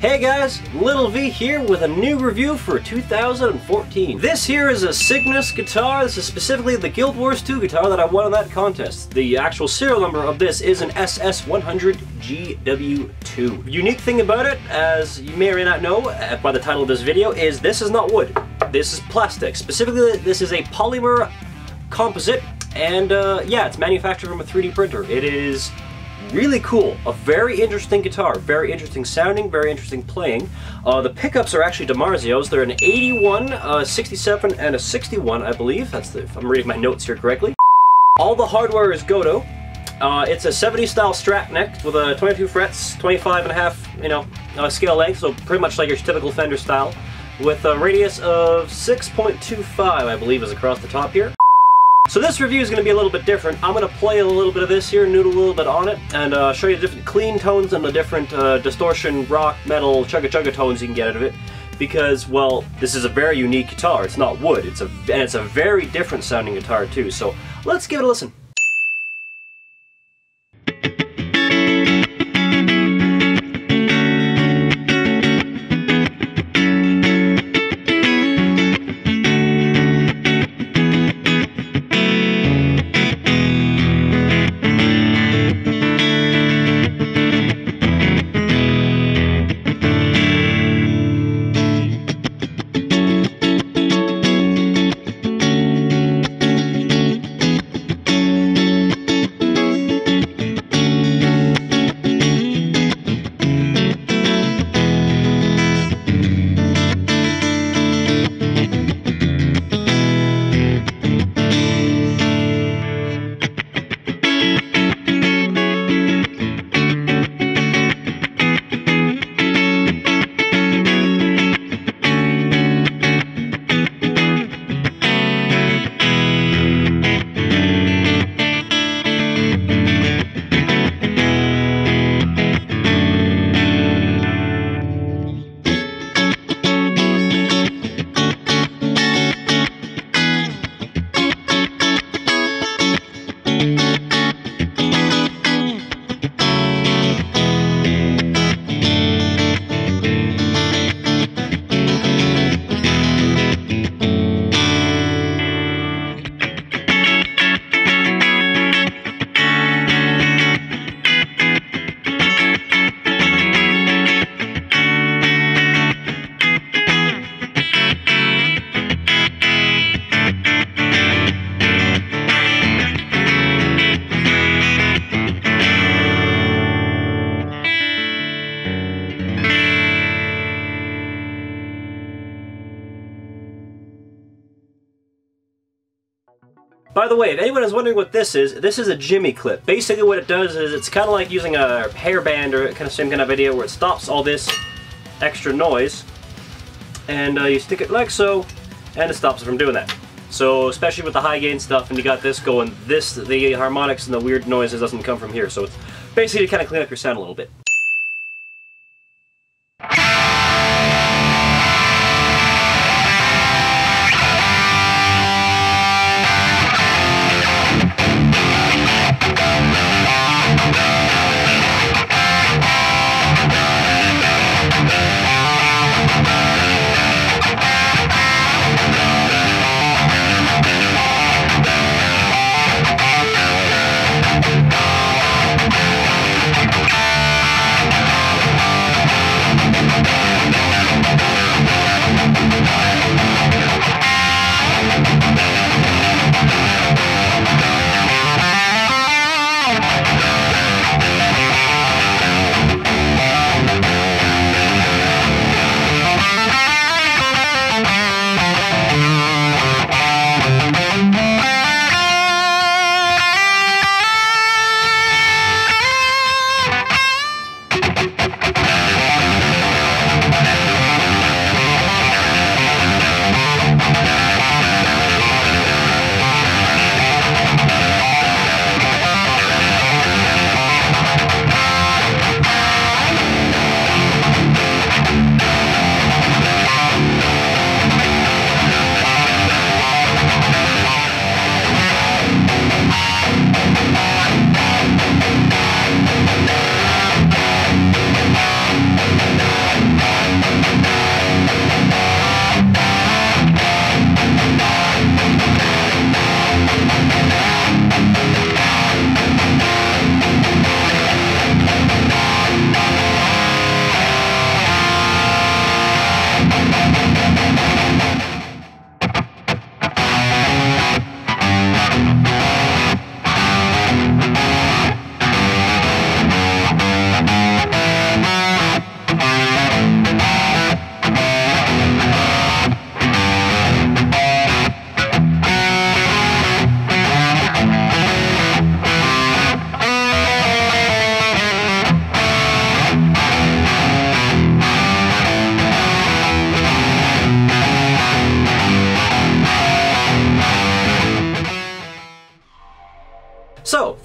Hey guys, Little V here with a new review for 2014. This here is a Sygnus guitar. This is specifically the Guild Wars 2 guitar that I won in that contest. The actual serial number of this is an SS100GW2. Unique thing about it, as you may or may not know by the title of this video, is this is not wood. This is plastic. Specifically, this is a polymer composite, and yeah, it's manufactured from a 3D printer. It is really cool. A very interesting guitar, very interesting sounding, very interesting playing. The pickups are actually DiMarzios. They're an 81, 67, and a 61, I believe. That's if I'm reading my notes here correctly. All the hardware is Goto. It's a 70s style Strat neck with a 22 frets, 25.5, scale length, so pretty much like your typical Fender style, with a radius of 6.25, I believe, is across the top here. So this review is going to be a little bit different. I'm going to play a little bit of this here, noodle a little bit on it, and show you the different clean tones and the different distortion, rock, metal, chugga-chugga tones you can get out of it. Because, well, this is a very unique guitar. It's not wood. It's a very different sounding guitar too. So let's give it a listen. By the way, if anyone is wondering what this is a Jimmy clip. Basically what it does is it's kind of like using a hairband or kind of same kind of idea where it stops all this extra noise, and you stick it like so, and it stops it from doing that. So especially with the high gain stuff, and you got this going, the harmonics and the weird noises doesn't come from here, so it's basically to kind of clean up your sound a little bit.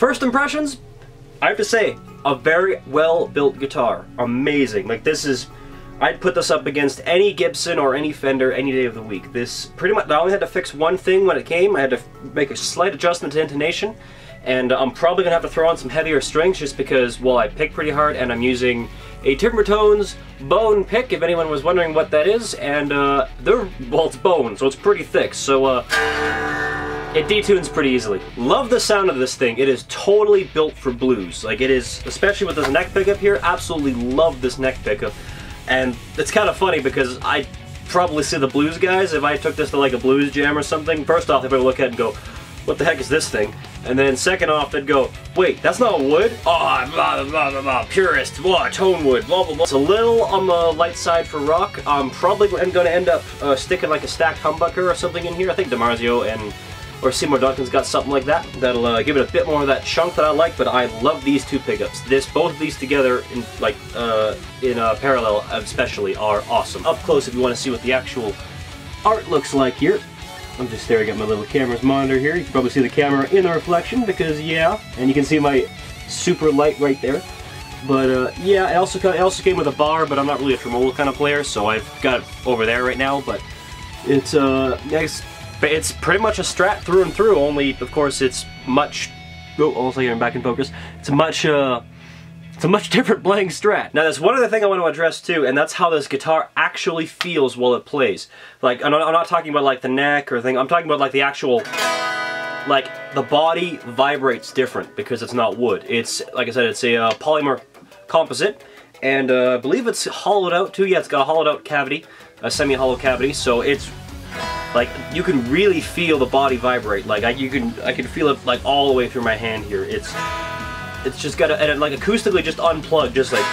First impressions, I have to say, a very well-built guitar. Amazing. Like, this is... I'd put this up against any Gibson or any Fender any day of the week. This, pretty much, I only had to fix one thing when it came. I had to make a slight adjustment to intonation, and I'm probably going to have to throw on some heavier strings just because, well, I pick pretty hard, and I'm using a Timbertones bone pick, if anyone was wondering what that is, and well, it's bone, so it's pretty thick, so it detunes pretty easily. Love the sound of this thing. It is totally built for blues. Like, it is, especially with this neck pickup here, absolutely love this neck pickup. And it's kind of funny because I'd probably see the blues guys, if I took this to like a blues jam or something, first off, they'd probably look at it and go, what the heck is this thing? And then second off, they'd go, wait, that's not wood? Oh, blah, blah, blah, blah, purist, blah, tone wood, blah, blah, blah. It's a little on the light side for rock. I'm probably going to end up sticking like a stacked humbucker or something in here. I think DiMarzio or Seymour Duncan's got something like that. That'll give it a bit more of that chunk that I like, but I love these two pickups. Both of these together, in parallel especially, are awesome. Up close if you want to see what the actual art looks like here. I'm just staring at my little camera's monitor here. You can probably see the camera in the reflection because, yeah, and you can see my super light right there. But yeah, it also came with a bar, but I'm not really a tremolo kind of player, so I've got it over there right now. But it's nice. It's pretty much a Strat through and through. Only, of course, it's much. Oh, also here I'm back in focus. It's a much different playing Strat. Now, there's one other thing I want to address too, and that's how this guitar actually feels while it plays. Like, I'm not talking about like the neck or thing. I'm talking about like the actual, like the body vibrates different because it's not wood. It's, like I said, it's a polymer composite, and I believe it's hollowed out too. Yeah, it's got a hollowed out cavity, a semi-hollow cavity, so it's like you can really feel the body vibrate. Like I can feel it like all the way through my hand here. It's just got and like acoustically just unplugged, just like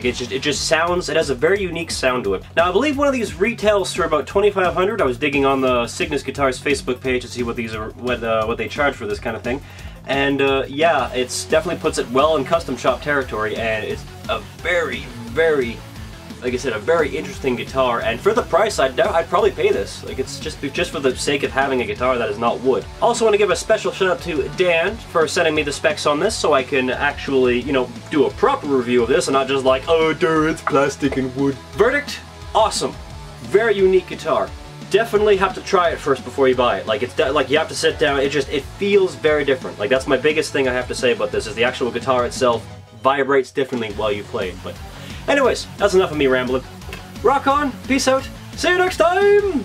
it just sounds. It has a very unique sound to it. Now I believe one of these retails for about $2,500. I was digging on the Sygnus Guitars Facebook page to see what these are, what they charge for this kind of thing, and yeah, it's definitely puts it well in custom shop territory, and it's a very, like I said, a very interesting guitar, and for the price, I'd probably pay this. Like, it's just for the sake of having a guitar that is not wood. Also want to give a special shout out to Dan for sending me the specs on this so I can actually, you know, do a proper review of this and not just like, oh, dude, it's plastic and wood. Verdict, awesome. Very unique guitar. Definitely have to try it first before you buy it. Like, it's like you have to sit down, it feels very different. Like, that's my biggest thing I have to say about this, is the actual guitar itself vibrates differently while you play it. But anyways, that's enough of me rambling. Rock on, peace out, see you next time!